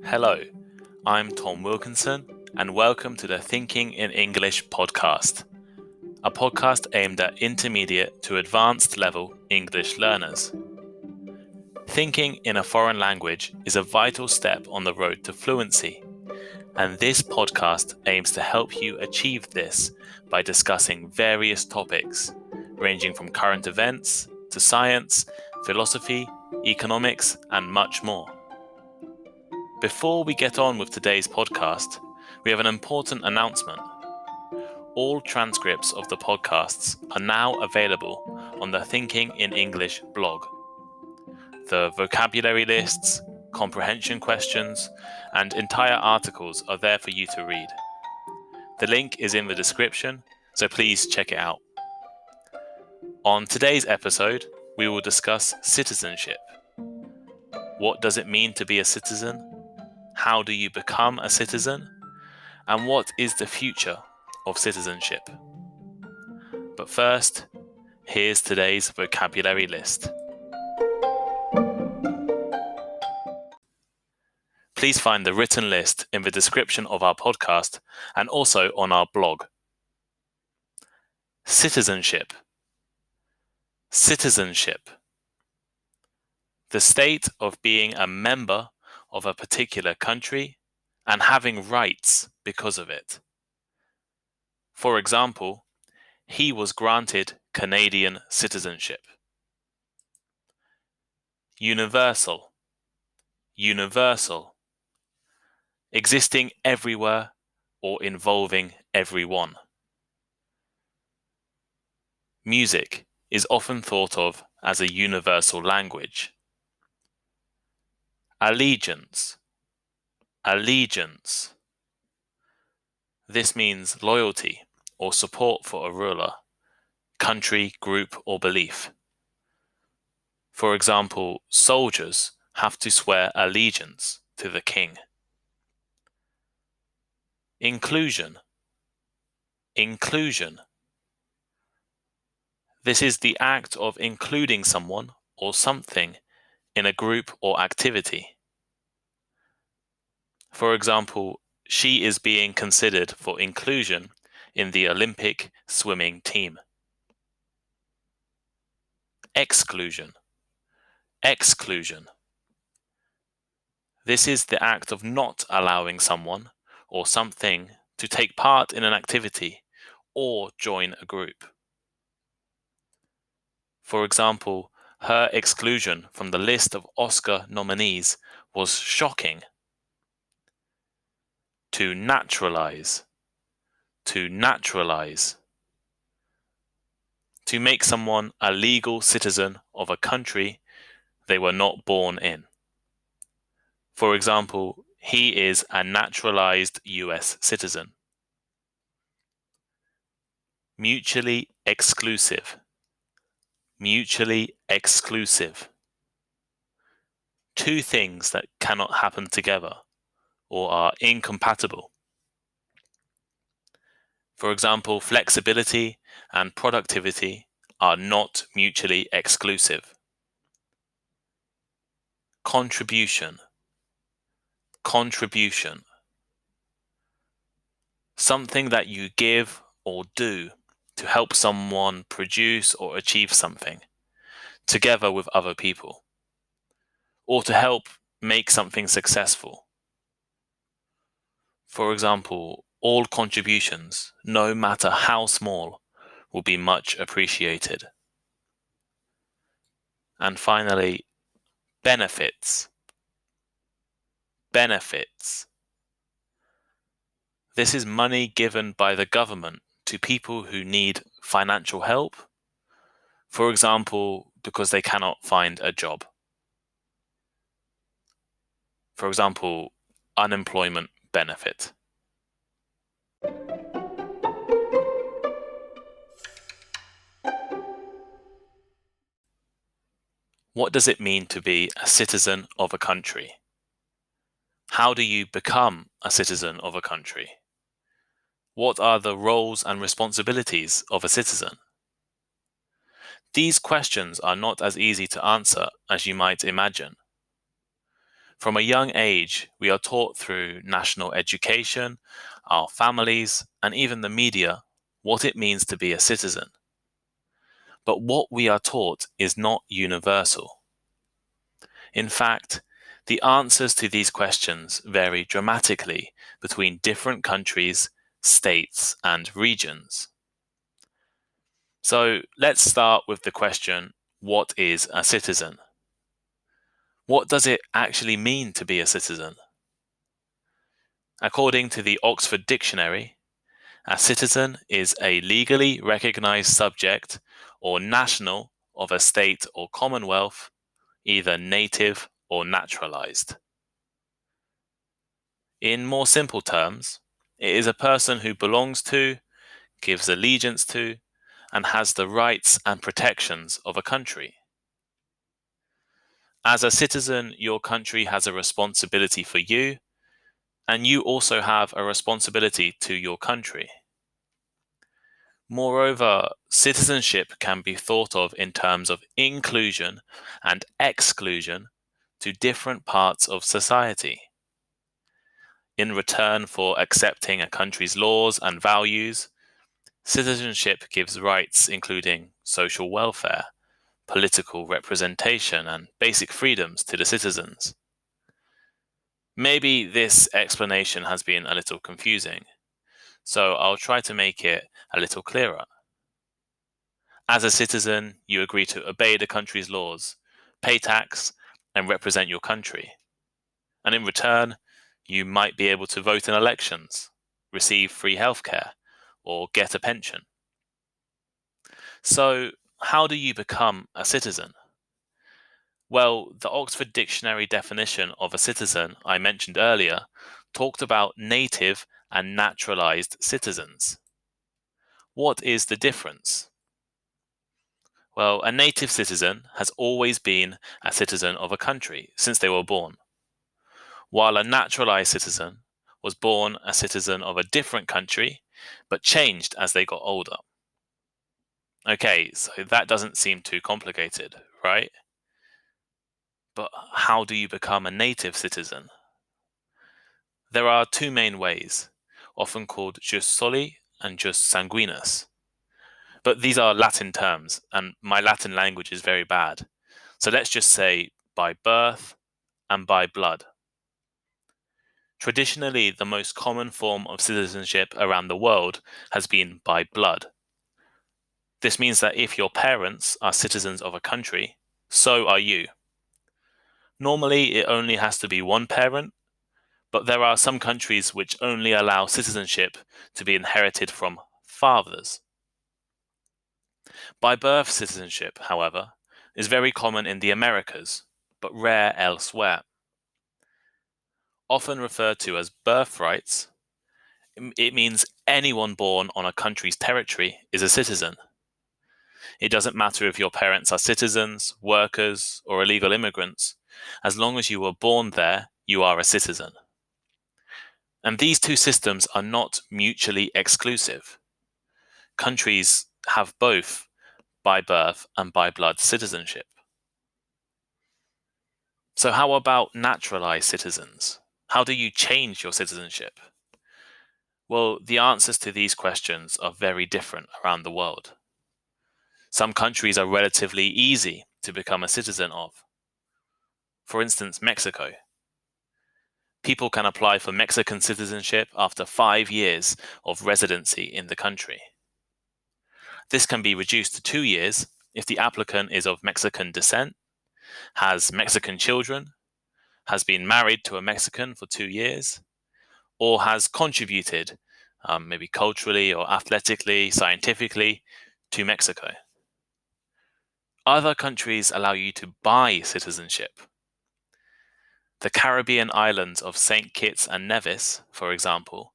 Hello, I'm Tom Wilkinson, and welcome to the Thinking in English podcast, a podcast aimed at intermediate to advanced level English learners. Thinking in a foreign language is a vital step on the road to fluency, and this podcast aims to help you achieve this by discussing various topics, ranging from current events to science, philosophy, economics, and much more. Before we get on with today's podcast, we have an important announcement. All transcripts of the podcasts are now available on the Thinking in English blog. The vocabulary lists, comprehension questions, and entire articles are there for you to read. The link is in the description, so please check it out. On today's episode, we will discuss citizenship. What does it mean to be a citizen? How do you become a citizen? And what is the future of citizenship? But first, here's today's vocabulary list. Please find the written list in the description of our podcast and also on our blog. Citizenship. Citizenship. The state of being a member of a particular country and having rights because of it. For example, he was granted Canadian citizenship. Universal. Universal. Existing everywhere or involving everyone. Music is often thought of as a universal language. Allegiance. Allegiance. This means loyalty or support for a ruler, country, group, or belief. For example, soldiers have to swear allegiance to the king. Inclusion. Inclusion. This is the act of including someone or something in a group or activity. For example, she is being considered for inclusion in the Olympic swimming team. Exclusion. Exclusion. This is the act of not allowing someone or something to take part in an activity or join a group. For example, her exclusion from the list of Oscar nominees was shocking. To naturalize. To naturalize. To make someone a legal citizen of a country they were not born in. For example, he is a naturalized US citizen. Mutually exclusive. Mutually exclusive. Two things that cannot happen together or are incompatible. For example, flexibility and productivity are not mutually exclusive. Contribution. Contribution. Something that you give or do to help someone produce or achieve something, together with other people, or to help make something successful. For example, all contributions, no matter how small, will be much appreciated. And finally, benefits. Benefits. This is money given by the government to people who need financial help, for example, because they cannot find a job. For example, unemployment benefit. What does it mean to be a citizen of a country? How do you become a citizen of a country? What are the roles and responsibilities of a citizen? These questions are not as easy to answer as you might imagine. From a young age, we are taught through national education, our families, and even the media what it means to be a citizen. But what we are taught is not universal. In fact, the answers to these questions vary dramatically between different countries, states, and regions. So let's start with the question, what is a citizen? What does it actually mean to be a citizen? According to the Oxford Dictionary, a citizen is a legally recognized subject or national of a state or commonwealth, either native or naturalized. In more simple terms, it is a person who belongs to, gives allegiance to, and has the rights and protections of a country. As a citizen, your country has a responsibility for you, and you also have a responsibility to your country. Moreover, citizenship can be thought of in terms of inclusion and exclusion to different parts of society. In return for accepting a country's laws and values, citizenship gives rights including social welfare, political representation, and basic freedoms to the citizens. Maybe this explanation has been a little confusing, so I'll try to make it a little clearer. As a citizen, you agree to obey the country's laws, pay tax, and represent your country. And in return, you might be able to vote in elections, receive free healthcare, or get a pension. So, how do you become a citizen? Well, the Oxford Dictionary definition of a citizen I mentioned earlier talked about native and naturalized citizens. What is the difference? Well, a native citizen has always been a citizen of a country since they were born, while a naturalized citizen was born a citizen of a different country but changed as they got older. Okay, so that doesn't seem too complicated, right? But how do you become a native citizen? There are two main ways, often called jus soli and jus sanguinis. But these are Latin terms, and my Latin language is very bad. So let's just say by birth and by blood. Traditionally, the most common form of citizenship around the world has been by blood. This means that if your parents are citizens of a country, so are you. Normally, it only has to be one parent, but there are some countries which only allow citizenship to be inherited from fathers. By birth citizenship, however, is very common in the Americas, but rare elsewhere. Often referred to as birthrights, it means anyone born on a country's territory is a citizen. It doesn't matter if your parents are citizens, workers, or illegal immigrants. As long as you were born there, you are a citizen. And these two systems are not mutually exclusive. Countries have both by birth and by blood citizenship. So how about naturalized citizens? How do you change your citizenship? Well, the answers to these questions are very different around the world. Some countries are relatively easy to become a citizen of. For instance, Mexico. People can apply for Mexican citizenship after 5 years of residency in the country. This can be reduced to 2 years if the applicant is of Mexican descent, has Mexican children, has been married to a Mexican for 2 years, or has contributed, maybe culturally or athletically, scientifically, to Mexico. Other countries allow you to buy citizenship. The Caribbean islands of St. Kitts and Nevis, for example,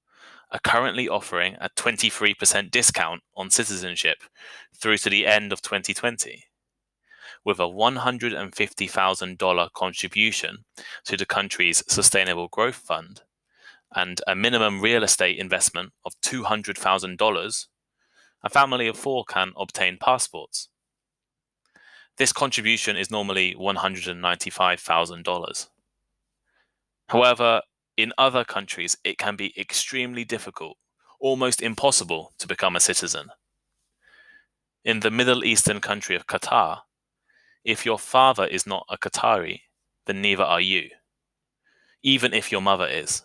are currently offering a 23% discount on citizenship through to the end of 2020, with a $150,000 contribution to the country's Sustainable Growth Fund and a minimum real estate investment of $200,000. A family of 4 can obtain passports. This contribution is normally $195,000. However, in other countries, it can be extremely difficult, almost impossible, to become a citizen. In the Middle Eastern country of Qatar, if your father is not a Qatari, then neither are you, even if your mother is.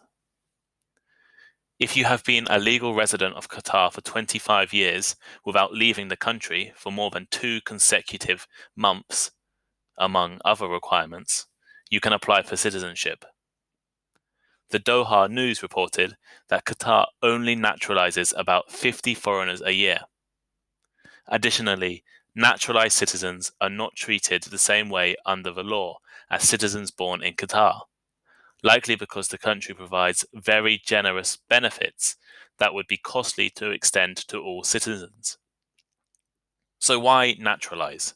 If you have been a legal resident of Qatar for 25 years without leaving the country for more than 2 consecutive months, among other requirements, you can apply for citizenship. The Doha News reported that Qatar only naturalizes about 50 foreigners a year. Additionally, naturalized citizens are not treated the same way under the law as citizens born in Qatar, likely because the country provides very generous benefits that would be costly to extend to all citizens. So why naturalize?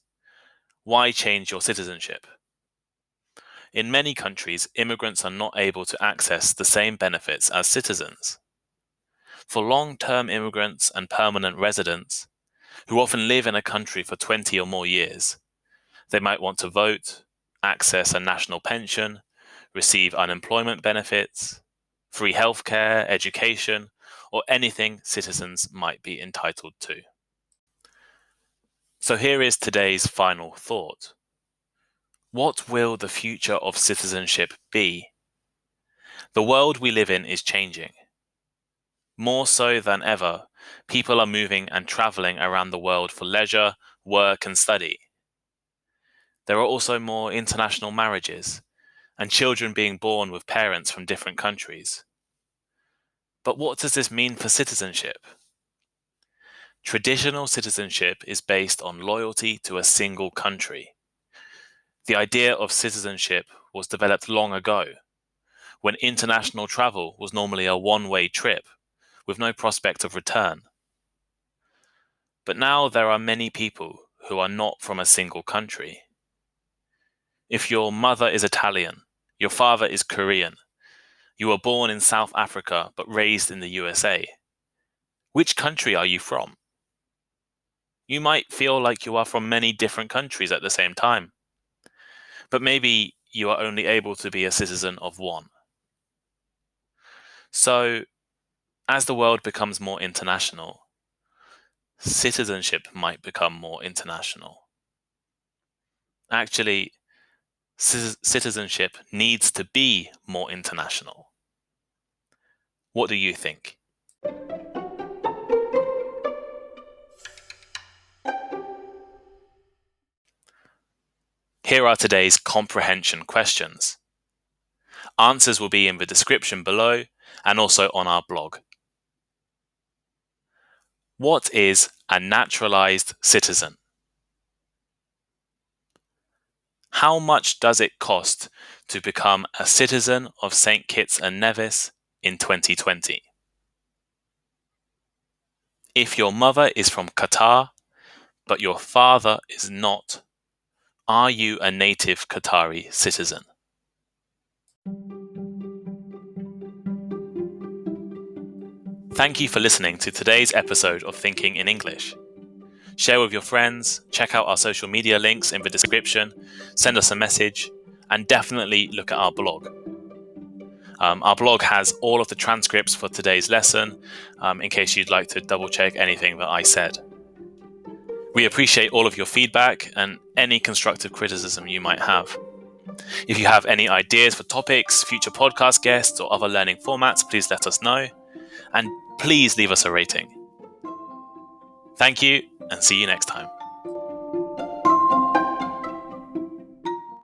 Why change your citizenship? In many countries, immigrants are not able to access the same benefits as citizens. For long-term immigrants and permanent residents, who often live in a country for 20 or more years, they might want to vote, access a national pension, receive unemployment benefits, free healthcare, education, or anything citizens might be entitled to. So here is today's final thought. What will the future of citizenship be? The world we live in is changing. More so than ever, people are moving and traveling around the world for leisure, work, and study. There are also more international marriages and children being born with parents from different countries. But what does this mean for citizenship? Traditional citizenship is based on loyalty to a single country. The idea of citizenship was developed long ago, when international travel was normally a one-way trip with no prospect of return. But now there are many people who are not from a single country. If your mother is Italian, your father is Korean, you were born in South Africa but raised in the USA, which country are you from? You might feel like you are from many different countries at the same time, but maybe you are only able to be a citizen of one. So, as the world becomes more international, citizenship might become more international. Actually, citizenship needs to be more international. What do you think? Here are today's comprehension questions. Answers will be in the description below and also on our blog. What is a naturalized citizen? How much does it cost to become a citizen of St. Kitts and Nevis in 2020? If your mother is from Qatar, but your father is not, are you a native Qatari citizen? Thank you for listening to today's episode of Thinking in English. Share with your friends, check out our social media links in the description, send us a message, and definitely look at our blog. Our blog has all of the transcripts for today's lesson, in case you'd like to double check anything that I said. We appreciate all of your feedback and any constructive criticism you might have. If you have any ideas for topics, future podcast guests, or other learning formats, please let us know. And please leave us a rating. Thank you, and see you next time.